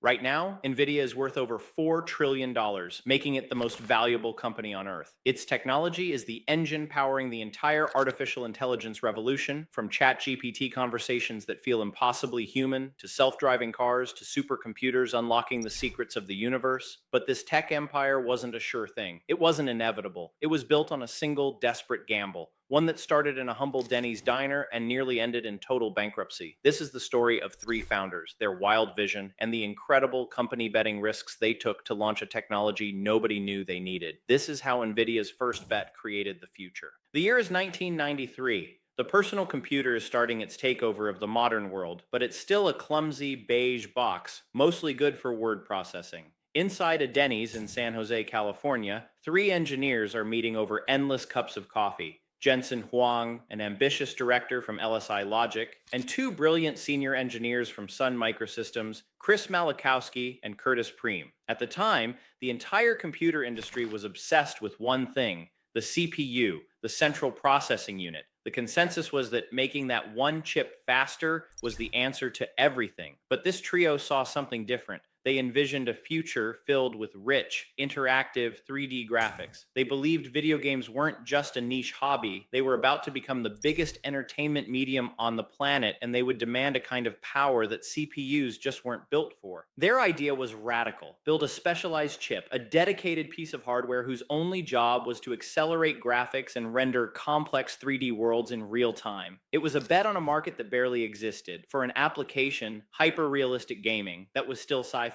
Right now, NVIDIA is worth over $4 trillion, making it the most valuable company on Earth. Its technology is the engine powering the entire artificial intelligence revolution, from ChatGPT conversations that feel impossibly human, to self-driving cars, to supercomputers unlocking the secrets of the universe. But this tech empire wasn't a sure thing. It wasn't inevitable. It was built on a single, desperate gamble. One that started in a humble Denny's diner and nearly ended in total bankruptcy. This is the story of three founders, their wild vision, and the incredible company betting risks they took to launch a technology nobody knew they needed. This is how NVIDIA's first bet created the future. The year is 1993. The personal computer is starting its takeover of the modern world, but it's still a clumsy beige box, mostly good for word processing. Inside a Denny's in San Jose, California, three engineers are meeting over endless cups of coffee. Jensen Huang, an ambitious director from LSI Logic, and two brilliant senior engineers from Sun Microsystems, Chris Malachowski and Curtis Preem. At the time, the entire computer industry was obsessed with one thing: the CPU, the central processing unit. The consensus was that making that one chip faster was the answer to everything. But this trio saw something different. They envisioned a future filled with rich, interactive 3D graphics. They believed video games weren't just a niche hobby. They were about to become the biggest entertainment medium on the planet, and they would demand a kind of power that CPUs just weren't built for. Their idea was radical: build a specialized chip, a dedicated piece of hardware whose only job was to accelerate graphics and render complex 3D worlds in real time. It was a bet on a market that barely existed, for an application, hyper-realistic gaming, that was still sci-fi.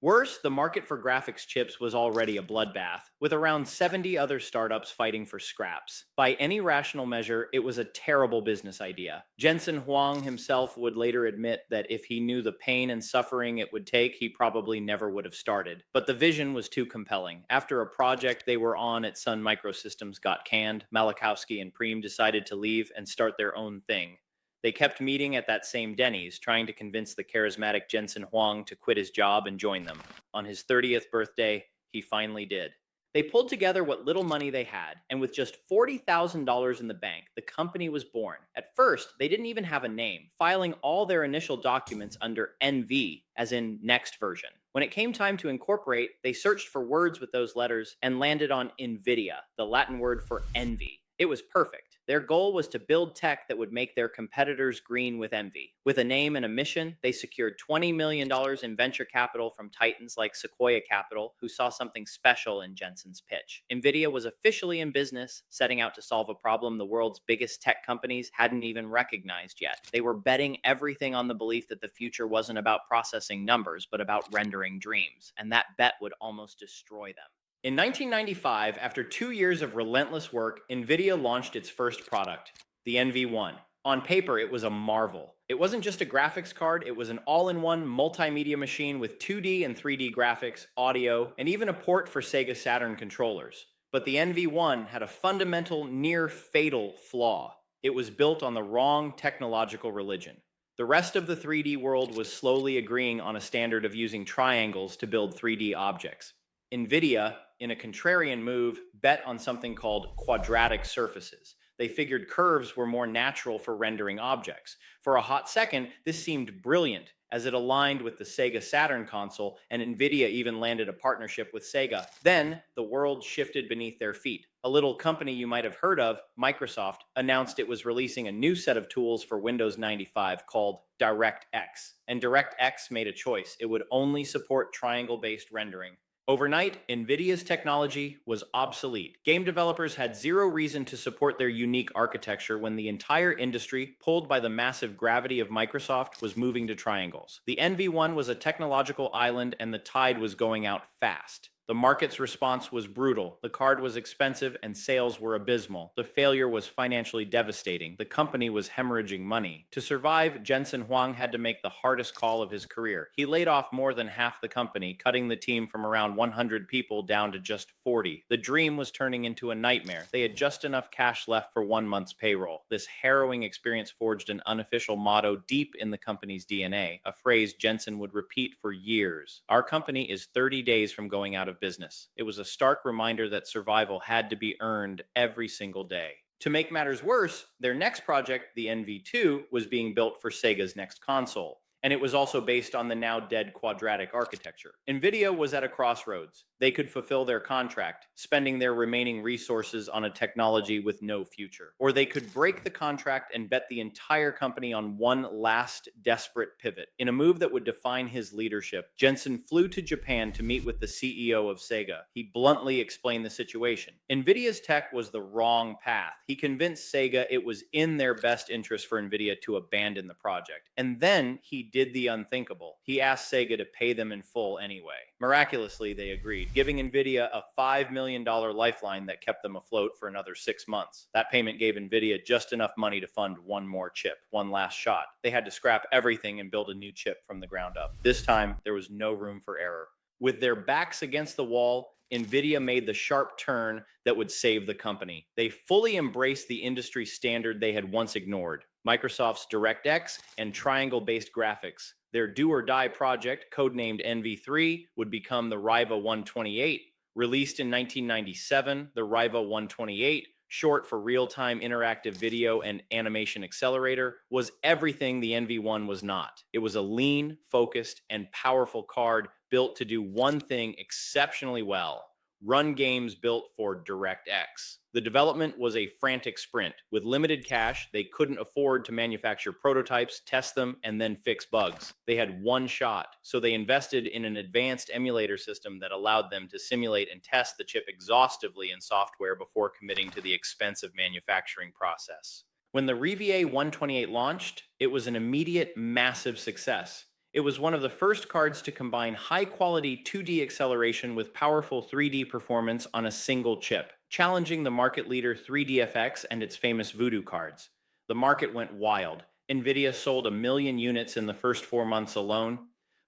Worse, the market for graphics chips was already a bloodbath, with around 70 other startups fighting for scraps. By any rational measure, it was a terrible business idea. Jensen Huang himself would later admit that if he knew the pain and suffering it would take, he probably never would have started. But the vision was too compelling. After a project they were on at Sun Microsystems got canned, Malachowski and Preem decided to leave and start their own thing. They kept meeting at that same Denny's, trying to convince the charismatic Jensen Huang to quit his job and join them. On his 30th birthday, he finally did. They pulled together what little money they had, and with just $40,000 in the bank, the company was born. At first, they didn't even have a name, filing all their initial documents under NV, as in next version. When it came time to incorporate, they searched for words with those letters and landed on NVIDIA, the Latin word for envy. It was perfect. Their goal was to build tech that would make their competitors green with envy. With a name and a mission, they secured $20 million in venture capital from titans like Sequoia Capital, who saw something special in Jensen's pitch. NVIDIA was officially in business, setting out to solve a problem the world's biggest tech companies hadn't even recognized yet. They were betting everything on the belief that the future wasn't about processing numbers, but about rendering dreams. And that bet would almost destroy them. In 1995, after 2 years of relentless work, NVIDIA launched its first product, the NV1. On paper, it was a marvel. It wasn't just a graphics card, it was an all-in-one multimedia machine with 2D and 3D graphics, audio, and even a port for Sega Saturn controllers. But the NV1 had a fundamental near-fatal flaw. It was built on the wrong technological religion. The rest of the 3D world was slowly agreeing on a standard of using triangles to build 3D objects. NVIDIA, in a contrarian move, bet on something called quadratic surfaces. They figured curves were more natural for rendering objects. For a hot second, this seemed brilliant, as it aligned with the Sega Saturn console, and NVIDIA even landed a partnership with Sega. Then, the world shifted beneath their feet. A little company you might have heard of, Microsoft, announced it was releasing a new set of tools for Windows 95 called DirectX. And DirectX made a choice. It would only support triangle-based rendering. Overnight, NVIDIA's technology was obsolete. Game developers had zero reason to support their unique architecture when the entire industry, pulled by the massive gravity of Microsoft, was moving to triangles. The NV1 was a technological island, and the tide was going out fast. The market's response was brutal. The card was expensive and sales were abysmal. The failure was financially devastating. The company was hemorrhaging money. To survive, Jensen Huang had to make the hardest call of his career. He laid off more than half the company, cutting the team from around 100 people down to just 40. The dream was turning into a nightmare. They had just enough cash left for 1 month's payroll. This harrowing experience forged an unofficial motto deep in the company's DNA, a phrase Jensen would repeat for years. Our company is 30 days from going out of business. It was a stark reminder that survival had to be earned every single day. To make matters worse, their next project, the NV2, was being built for Sega's next console. And it was also based on the now dead quadratic architecture. NVIDIA was at a crossroads. They could fulfill their contract, spending their remaining resources on a technology with no future. Or they could break the contract and bet the entire company on one last desperate pivot. In a move that would define his leadership, Jensen flew to Japan to meet with the CEO of Sega. He bluntly explained the situation. NVIDIA's tech was the wrong path. He convinced Sega it was in their best interest for NVIDIA to abandon the project. And then he did the unthinkable. He asked Sega to pay them in full anyway. Miraculously, they agreed, giving NVIDIA a $5 million lifeline that kept them afloat for another 6 months. That payment gave NVIDIA just enough money to fund one more chip, one last shot. They had to scrap everything and build a new chip from the ground up. This time, there was no room for error. With their backs against the wall, NVIDIA made the sharp turn that would save the company. They fully embraced the industry standard they had once ignored, Microsoft's DirectX and triangle-based graphics. Their do-or-die project, codenamed NV3, would become the RIVA 128. Released in 1997, the RIVA 128, short for Real-Time Interactive Video and Animation Accelerator, was everything the NV1 was not. It was a lean, focused, and powerful card built to do one thing exceptionally well: run games built for DirectX. The development was a frantic sprint. With limited cash, they couldn't afford to manufacture prototypes, test them, and then fix bugs. They had one shot, so they invested in an advanced emulator system that allowed them to simulate and test the chip exhaustively in software before committing to the expensive manufacturing process. When the RIVA 128 launched, it was an immediate, massive success. It was one of the first cards to combine high-quality 2D acceleration with powerful 3D performance on a single chip, challenging the market leader 3DFX and its famous Voodoo cards. The market went wild. NVIDIA sold 1 million units in the first 4 months alone.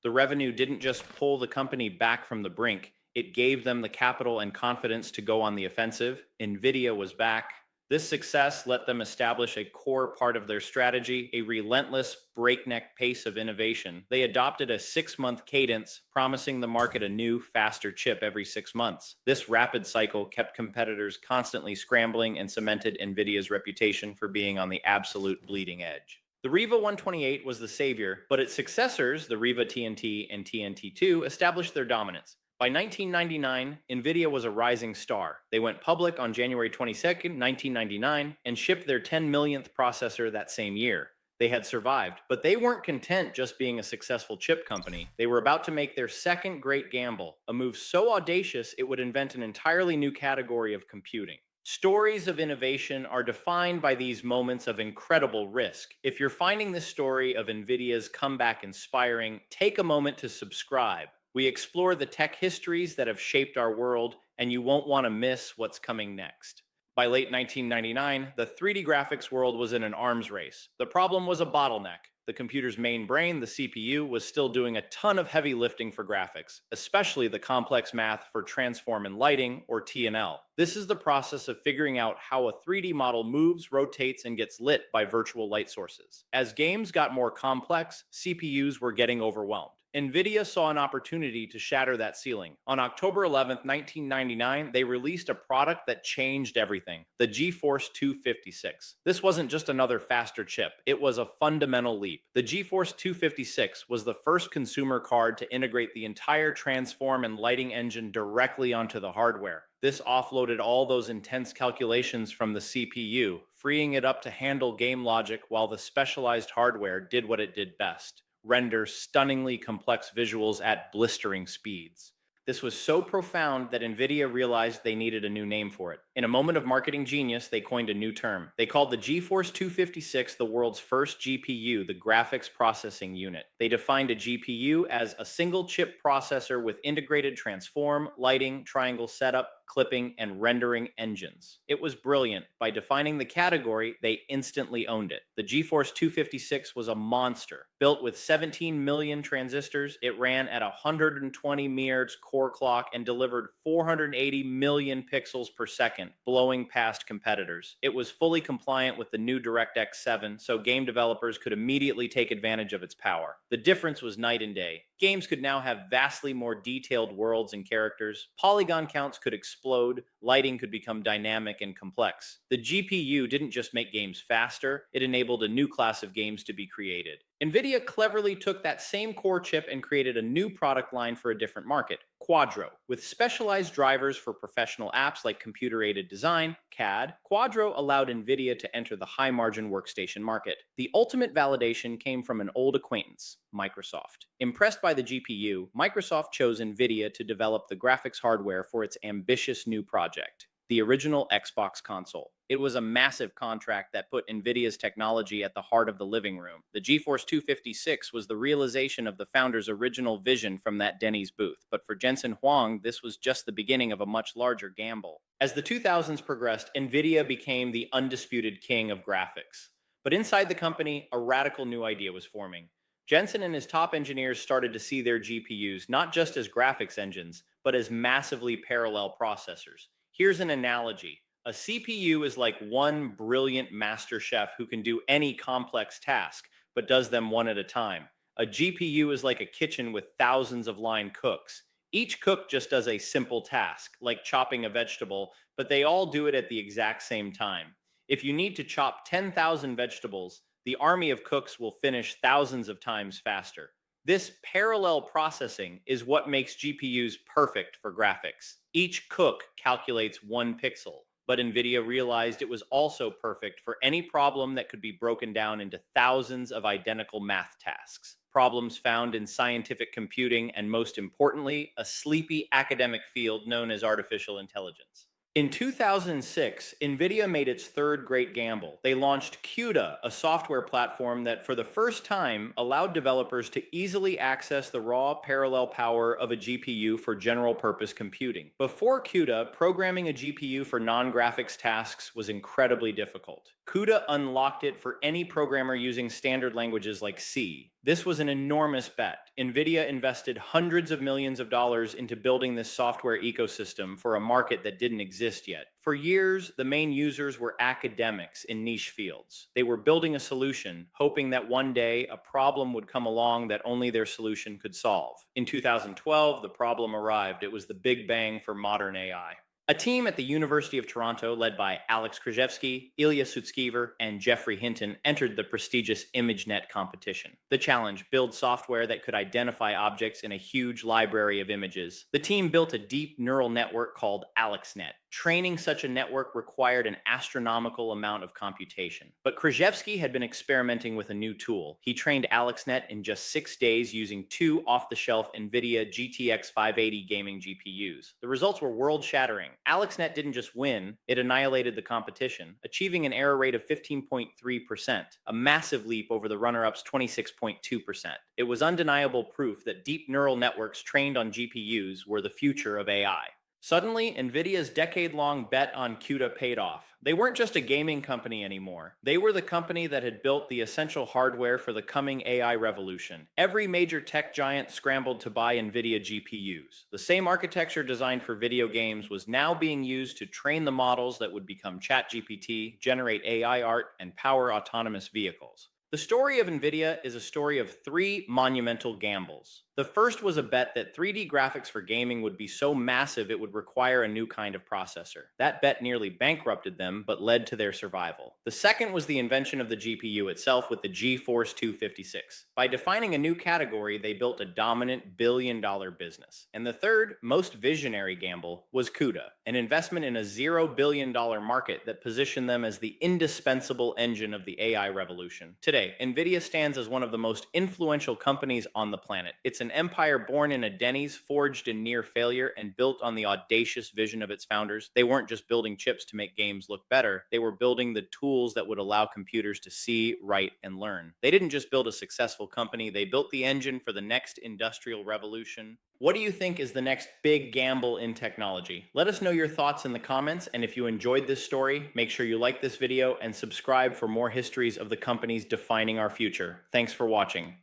The revenue didn't just pull the company back from the brink, it gave them the capital and confidence to go on the offensive. NVIDIA was back. This success let them establish a core part of their strategy, a relentless, breakneck pace of innovation. They adopted a 6-month cadence, promising the market a new, faster chip every 6 months. This rapid cycle kept competitors constantly scrambling and cemented NVIDIA's reputation for being on the absolute bleeding edge. The RIVA 128 was the savior, but its successors, the RIVA TNT and TNT2, established their dominance. By 1999, NVIDIA was a rising star. They went public on January 22, 1999, and shipped their 10 millionth processor that same year. They had survived, but they weren't content just being a successful chip company. They were about to make their second great gamble, a move so audacious it would invent an entirely new category of computing. Stories of innovation are defined by these moments of incredible risk. If you're finding this story of NVIDIA's comeback inspiring, take a moment to subscribe. We explore the tech histories that have shaped our world, and you won't want to miss what's coming next. By late 1999, the 3D graphics world was in an arms race. The problem was a bottleneck. The computer's main brain, the CPU, was still doing a ton of heavy lifting for graphics, especially the complex math for transform and lighting, or T&L. This is the process of figuring out how a 3D model moves, rotates, and gets lit by virtual light sources. As games got more complex, CPUs were getting overwhelmed. NVIDIA saw an opportunity to shatter that ceiling. On October 11, 1999, they released a product that changed everything: the GeForce 256. This wasn't just another faster chip, it was a fundamental leap. The GeForce 256 was the first consumer card to integrate the entire transform and lighting engine directly onto the hardware. This offloaded all those intense calculations from the CPU, freeing it up to handle game logic while the specialized hardware did what it did best: render stunningly complex visuals at blistering speeds. This was so profound that NVIDIA realized they needed a new name for it. In a moment of marketing genius, they coined a new term. They called the GeForce 256 the world's first GPU, the graphics processing unit. They defined a GPU as a single chip processor with integrated transform, lighting, triangle setup, clipping, and rendering engines. It was brilliant. By defining the category, they instantly owned it. The GeForce 256 was a monster. Built with 17 million transistors, it ran at 120 MHz core clock and delivered 480 million pixels per second, blowing past competitors. It was fully compliant with the new DirectX 7, so game developers could immediately take advantage of its power. The difference was night and day. Games could now have vastly more detailed worlds and characters. Polygon counts could explode. Lighting could become dynamic and complex. The GPU didn't just make games faster, it enabled a new class of games to be created. NVIDIA cleverly took that same core chip and created a new product line for a different market, Quadro. With specialized drivers for professional apps like computer-aided design, CAD, Quadro allowed NVIDIA to enter the high-margin workstation market. The ultimate validation came from an old acquaintance, Microsoft. Impressed by the GPU, Microsoft chose NVIDIA to develop the graphics hardware for its ambitious new project, the original Xbox console. It was a massive contract that put NVIDIA's technology at the heart of the living room. The GeForce 256 was the realization of the founder's original vision from that Denny's booth. But for Jensen Huang, this was just the beginning of a much larger gamble. As the 2000s progressed, NVIDIA became the undisputed king of graphics. But inside the company, a radical new idea was forming. Jensen and his top engineers started to see their GPUs not just as graphics engines, but as massively parallel processors. Here's an analogy. A CPU is like one brilliant master chef who can do any complex task, but does them one at a time. A GPU is like a kitchen with thousands of line cooks. Each cook just does a simple task, like chopping a vegetable, but they all do it at the exact same time. If you need to chop 10,000 vegetables, the army of cooks will finish thousands of times faster. This parallel processing is what makes GPUs perfect for graphics. Each cook calculates one pixel, but NVIDIA realized it was also perfect for any problem that could be broken down into thousands of identical math tasks. Problems found in scientific computing and, most importantly, a sleepy academic field known as artificial intelligence. In 2006, NVIDIA made its third great gamble. They launched CUDA, a software platform that for the first time allowed developers to easily access the raw parallel power of a GPU for general purpose computing. Before CUDA, programming a GPU for non-graphics tasks was incredibly difficult. CUDA unlocked it for any programmer using standard languages like C. This was an enormous bet. NVIDIA invested hundreds of millions of dollars into building this software ecosystem for a market that didn't exist yet. For years, the main users were academics in niche fields. They were building a solution, hoping that one day a problem would come along that only their solution could solve. In 2012, the problem arrived. It was the big bang for modern AI. A team at the University of Toronto led by Alex Krzyzewski, Ilya Sutskever, and Geoffrey Hinton entered the prestigious ImageNet competition. The challenge: build software that could identify objects in a huge library of images. The team built a deep neural network called AlexNet. Training such a network required an astronomical amount of computation. But Krzyzewski had been experimenting with a new tool. He trained AlexNet in just 6 days using 2 off-the-shelf NVIDIA GTX 580 gaming GPUs. The results were world-shattering. AlexNet didn't just win, it annihilated the competition, achieving an error rate of 15.3%, a massive leap over the runner-up's 26.2%. It was undeniable proof that deep neural networks trained on GPUs were the future of AI. Suddenly, NVIDIA's decade-long bet on CUDA paid off. They weren't just a gaming company anymore. They were the company that had built the essential hardware for the coming AI revolution. Every major tech giant scrambled to buy NVIDIA GPUs. The same architecture designed for video games was now being used to train the models that would become ChatGPT, generate AI art, and power autonomous vehicles. The story of NVIDIA is a story of 3 monumental gambles. The first was a bet that 3D graphics for gaming would be so massive it would require a new kind of processor. That bet nearly bankrupted them, but led to their survival. The second was the invention of the GPU itself with the GeForce 256. By defining a new category, they built a dominant billion-dollar business. And the third, most visionary gamble was CUDA, an investment in a $0 billion market that positioned them as the indispensable engine of the AI revolution. Today, NVIDIA stands as one of the most influential companies on the planet. It's an empire born in a Denny's, forged in near failure, and built on the audacious vision of its founders. They weren't just building chips to make games look better. They were building the tools that would allow computers to see, write, and learn. They didn't just build a successful company. They built the engine for the next industrial revolution. What do you think is the next big gamble in technology? Let us know your thoughts in the comments, and if you enjoyed this story, make sure you like this video and subscribe for more histories of the companies defining our future. Thanks for watching.